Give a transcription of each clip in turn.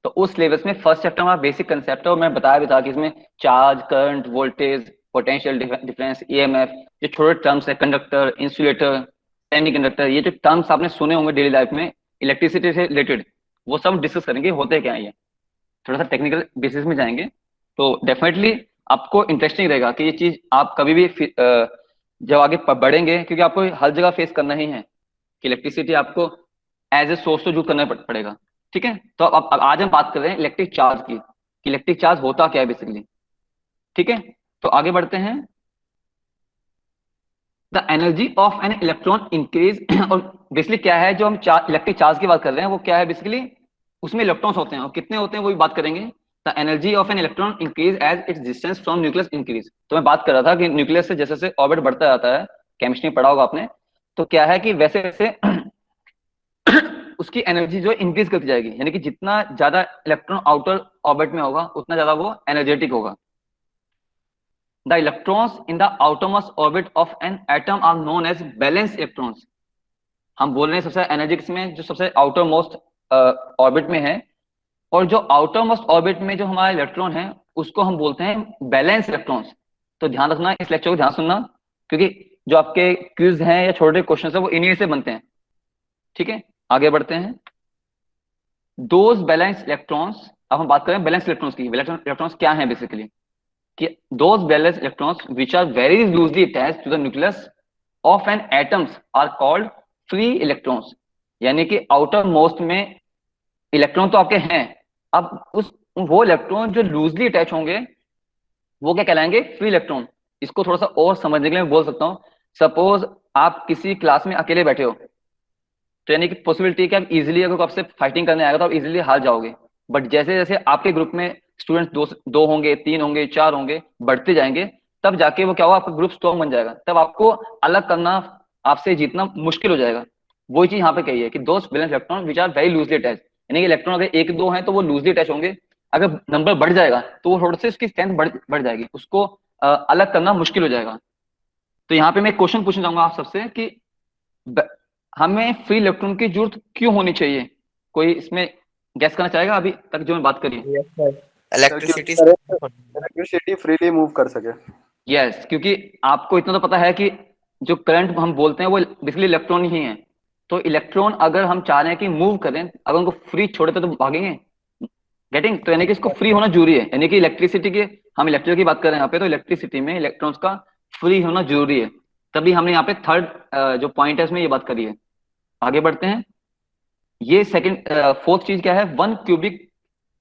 तो उस सिलेबस में फर्स्ट चैप्टर हमारा बेसिक कंसेप्ट है, और मैं बताया भी था कि इसमें charge, current, voltage, potential difference, EMF, ये छोटे टर्म्स है, कंडक्टर, इंसुलेटर, सेमीकंडक्टर, ये जो टर्म्स आपने सुने होंगे डेली लाइफ में इलेक्ट्रिसिटी से रिलेटेड, वो सब डिस्कस करेंगे होते क्या है ये, थोड़ा सा टेक्निकल बेसिस में जाएंगे। तो डेफिनेटली आपको इंटरेस्टिंग रहेगा कि ये चीज आप कभी भी जब आगे बढ़ेंगे, क्योंकि आपको हर जगह फेस करना ही है कि इलेक्ट्रिसिटी आपको एज ए सोर्स तो यूज करना पड़ेगा। ठीक है, तो अब आज हम बात कर रहे हैं इलेक्ट्रिक चार्ज की, कि इलेक्ट्रिक चार्ज होता क्या है बेसिकली। ठीक है, तो आगे बढ़ते हैं। The energy of an electron increase और बेसिकली क्या है जो हम इलेक्ट्रिक चार्ज की बात कर रहे हैं वो क्या है बेसिकली, उसमें इलेक्ट्रॉन्स होते हैं और कितने होते हैं वो भी बात करेंगे। The energy of an electron increase as its distance from nucleus increase. तो मैं बात कर रहा था कि न्यूक्लियस से जैसे जैसे ऑर्बिट बढ़ता जाता है, केमिस्ट्री में पढ़ा होगा आपने, तो क्या है कि वैसे वैसे उसकी एनर्जी जो इंक्रीज करती जाएगी, यानी कि जितना ज्यादा इलेक्ट्रॉन आउटर ऑर्बिट में होगा उतना ज्यादा वो एनर्जेटिक होगा। The electrons in the outermost orbit of an atom are known as valence electrons. हम बोल रहे हैं सबसे एनर्जी किसमें, जो सबसे आउटर मोस्ट ऑर्बिट में है, और जो आउटर मोस्ट ऑर्बिट में जो हमारा इलेक्ट्रॉन है उसको हम बोलते हैं बैलेंस इलेक्ट्रॉन्स। तो ध्यान रखना, इस लेक्चर को ध्यान सुनना, क्योंकि जो आपके क्विज हैं या छोटे क्वेश्चन है वो इन्हीं से बनते हैं। ठीक है, आगे बढ़ते हैं। दोज बैलेंस इलेक्ट्रॉन्स, अब हम बात करें बैलेंस इलेक्ट्रॉन्स की। इलेक्ट्रॉन्स क्या है बेसिकली, कि those valence electrons which are very loosely attached to the nucleus of an atoms are called free electrons. यानी कि आउटर मोस्ट में इलेक्ट्रॉन तो आपके हैं, अब उस वो इलेक्ट्रॉन जो लूजली अटैच होंगे वो क्या कहलाएंगे, फ्री इलेक्ट्रॉन। इसको थोड़ा सा और समझने के लिए मैं बोल सकता हूँ, सपोज आप किसी क्लास में अकेले बैठे हो, तो यानी कि पॉसिबिलिटी है कि आप इजीली, अगर आपसे फाइटिंग करने आएगा तो आप इजीली हार जाओगे। बट जैसे जैसे आपके ग्रुप में स्टूडेंट्स दो दो होंगे, तीन होंगे, चार होंगे, बढ़ते जाएंगे, तब जाके वो क्या होगा, आपका ग्रुप स्ट्रॉन्ग बन जाएगा, तब आपको अलग करना, आपसे जीतना मुश्किल हो जाएगा। वही चीज यहाँ पे कही है कि दोस्त valence electron which are very loosely attach, यानी कि इलेक्ट्रॉन अगर एक दो हैं तो वो लूजली अटैच होंगे, अगर नंबर बढ़ जाएगा तो वो थोड़े से उसकी स्ट्रेंथ बढ़ जाएगी, उसको अलग करना मुश्किल हो जाएगा। तो यहाँ पे मैं क्वेश्चन पूछना चाहूंगा आप सबसे कि हमें फ्री इलेक्ट्रॉन की जरूरत क्यों होनी चाहिए, कोई इसमें गैस करना चाहेगा अभी तक जो मैं बात करी। Yes sir. ताकि इलेक्ट्रिसिटी इलेक्ट्रिसिटी फ्रीली मूव कर सके। यस, क्योंकि आपको इतना तो पता है कि जो करंट हम बोलते हैं वो बेसिकली इलेक्ट्रॉन ही है। तो इलेक्ट्रॉन अगर हम चाह रहे हैं कि मूव करें, अगर उनको फ्री छोड़े तो भागेंगे, गेटिंग, तो यानी कि इसको फ्री होना जरूरी है, यानी कि इलेक्ट्रिसिटी के, हम इलेक्ट्रिक की बात कर रहे हैं यहाँ पे, तो इलेक्ट्रिसिटी में इलेक्ट्रॉन्स का फ्री होना जरूरी है। तभी हमने यहाँ पे थर्ड जो पॉइंट है इसमें ये बात करी है। आगे बढ़ते हैं। ये सेकंड फोर्थ चीज क्या है, 1 cubic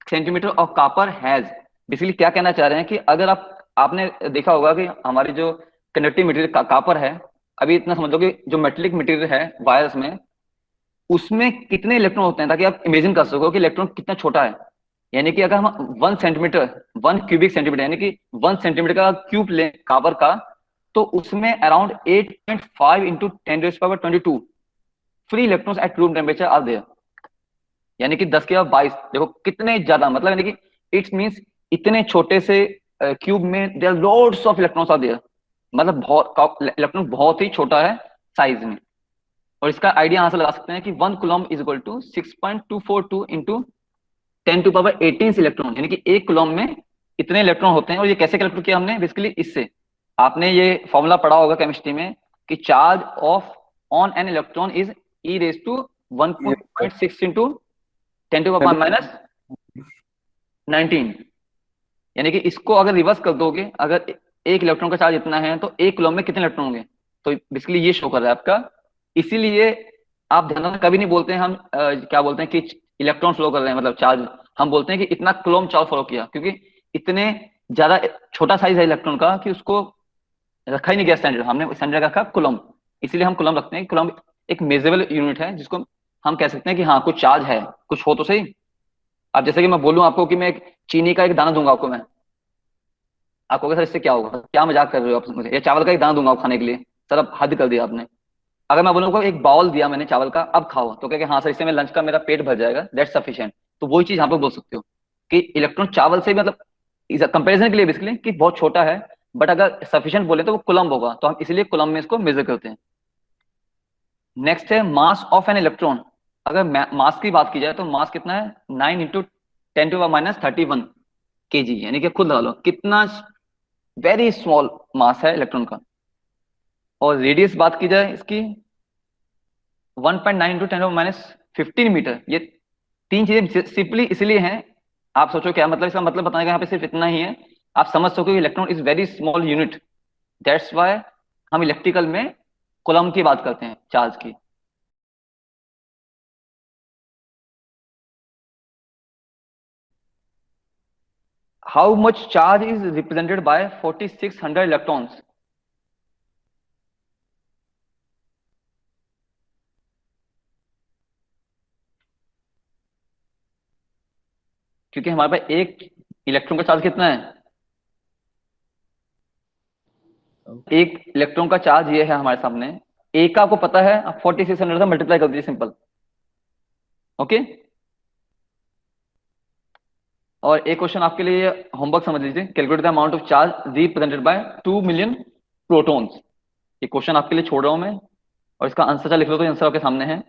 centimetre of copper has, basically क्या कहना चाह रहे हैं कि अगर आपने देखा होगा कि हमारी जो कंडक्टिव मटेरियल कापर है, अभी इतना समझ लो कि जो मेटेलिक मटेरियल है वायर्स में, उसमें कितने इलेक्ट्रॉन होते हैं, ताकि आप इमेजिन कर सको कि इलेक्ट्रॉन कितना छोटा है। यानी कि अगर हम 1 सेंटीमीटर, 1 क्यूबिक सेंटीमीटर, यानी कि 1 सेंटीमीटर का क्यूब ले कापर का, तो उसमें around 8.5 into 10⁻22 free electrons at room temperature are there. यानी कि 10⁻22, देखो कितने ज्यादा, मतलब यानी कि इट्स मींस इतने छोटे से क्यूब में there loads of electrons are there, मतलब बहुत इलेक्ट्रॉन बहुत ही छोटा है साइज में। और इसका आइडिया यहां से लगा सकते हैं कि 1 coulomb is equal to 6.242 into 10⁻18 electron, यानी कि 1 कूलम में इतने इलेक्ट्रॉन होते हैं। और ये कैसे कैलकुलेट किया हमने, बेसिकली इससे, आपने ये फॉर्मूला पढ़ा होगा केमिस्ट्री में कि charge of on an electron is e raise to 1.6 into 10⁻19, यानी कि इसको अगर रिवर्स कर दोगे, अगर एक इलेक्ट्रॉन का चार्ज इतना है तो 1 कूलम में कितने इलेक्ट्रॉन होंगे, तो बेसिकली ये शो कर रहा है आपका। इसीलिए आप ध्यान रखना, कभी नहीं बोलते हैं हम क्या बोलते हैं कि इलेक्ट्रॉन फ्लो कर रहे हैं, मतलब चार्ज, हम बोलते हैं कि इतना कूलम चार्ज फ्लो किया, क्योंकि इतने ज्यादा छोटा साइज है इलेक्ट्रॉन का कि उसको रखा ही नहीं गया स्टैंडर्ड, हमने स्टैंडर्ड रखा कूलम। इसलिए हम कूलम रखते हैं, कूलम एक मेजरेबल यूनिट है जिसको हम कह सकते हैं कि हाँ कुछ चार्ज है, कुछ हो तो सही। अब जैसे कि मैं बोलूं आपको कि मैं एक चीनी का एक दाना दूंगा आपको, मैं आपको कहोगे, सर इससे क्या होगा, क्या मजाक कर रहे हो आप मुझे, या चावल का एक दाना दूंगा आपको खाने के लिए, सर अब हद कर दिया आपने। अगर मैं बोलूंगा एक बाउल दिया मैंने चावल का, अब खाओ, तो कहेंगे हाँ सर इससे मैं लंच का मेरा पेट भर जाएगा, दैट्स सफिशिएंट। तो वही चीज यहाँ पे बोल सकते हो कि इलेक्ट्रॉन चावल से मतलब कंपेरिजन के लिए बेसिकली कि बहुत छोटा है, बट अगर सफिशिएंट बोले तो वो कुलम होगा, तो हम इसलिए कुलम में इसको मेजर करते हैं। नेक्स्ट है मास ऑफ एन इलेक्ट्रॉन। अगर मास की बात की जाए तो मास कितना है, 9 इंटू 10⁻31 kg, यानी कि खुद लगा लो कितना वेरी स्मॉल मास है इलेक्ट्रॉन का। और रेडियस बात की जाए इसकी 1.9 × 10⁻15 मीटर। ये तीन चीजें सिंपली इसलिए हैं, आप सोचो क्या मतलब, इसका मतलब बताने का यहाँ पे सिर्फ इतना ही है, आप समझ सको electron is very small unit, that's why हम इलेक्ट्रिकल में कूलम्ब की बात करते हैं, चार्ज की। How much charge is represented by 4600 electrons? क्योंकि हमारे पास एक इलेक्ट्रॉन का चार्ज कितना है, एक इलेक्ट्रॉन का चार्ज ये है हमारे सामने, एक का आपको पता है, आप 4600 से मल्टीप्लाई कर दीजिए, सिंपल। ओके, और एक क्वेश्चन आपके लिए होमवर्क समझ लीजिए, calculate the amount of charge represented by 2 million protons. ये क्वेश्चन आपके लिए छोड़ रहा हूं मैं, और इसका आंसर लिख लो, तो आंसर आपके सामने है।